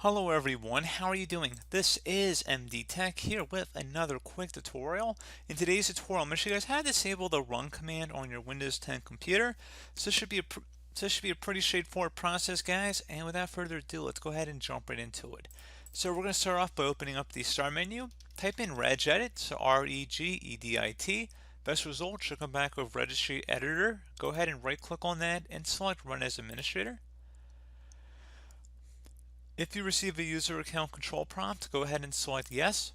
Hello everyone, how are you doing? This is MD Tech here with another quick tutorial. In today's tutorial, I'm going to show you guys how to disable the run command on your Windows 10 computer. This should be a pretty straightforward process, guys. And without further ado, let's go ahead and jump right into it. So we're going to start off by opening up the Start menu. Type in Regedit, so Regedit. Best result should come back with Registry Editor. Go ahead and right-click on that and select Run as Administrator. If you receive a user account control prompt, go ahead and select yes.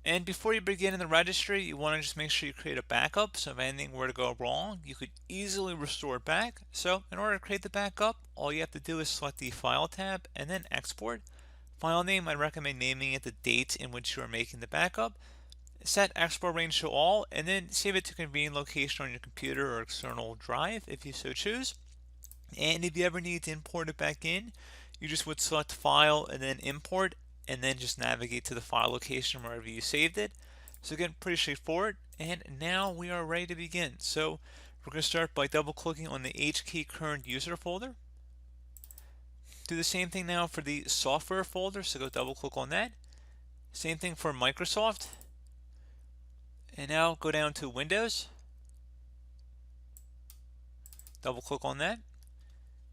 And before you begin in the registry, you want to just make sure you create a backup. So if anything were to go wrong, you could easily restore it back. So in order to create the backup, all you have to do is select the File tab and then Export. File name, I'd recommend naming it the date in which you are making the backup. Set export range to all, and then save it to a convenient location on your computer or external drive if you so choose. And if you ever need to import it back in, you just would select File and then Import, and then just navigate to the file location wherever you saved it. So again, pretty straightforward. And now we are ready to begin. So we're going to start by double clicking on the HKey current user folder. Do the same thing now for the software folder, so go double click on that. Same thing for Microsoft. And now go down to Windows. Double click on that.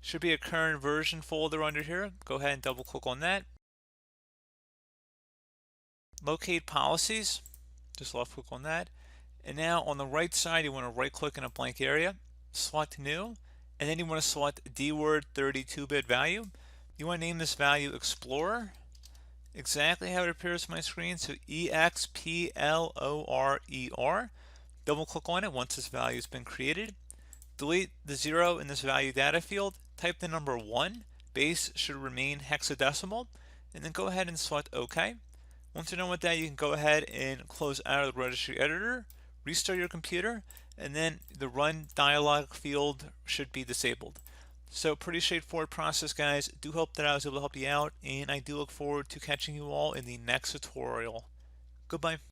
Should be a current version folder under here. Go ahead and double click on that. Locate policies. Just left click on that. And now on the right side, you want to right click in a blank area, select new, and then you want to select DWORD 32-bit value. You want to name this value Explorer, exactly how it appears on my screen. So EXPLORER. Double click on it once this value has been created. Delete the 0 in this value data field. Type the number 1. Base should remain hexadecimal. And then go ahead and select OK. Once you're done with that, you can go ahead and close out of the Registry Editor, restart your computer, and then the Run dialog field should be disabled. So pretty straightforward process, guys. Do hope that I was able to help you out, and I do look forward to catching you all in the next tutorial. Goodbye.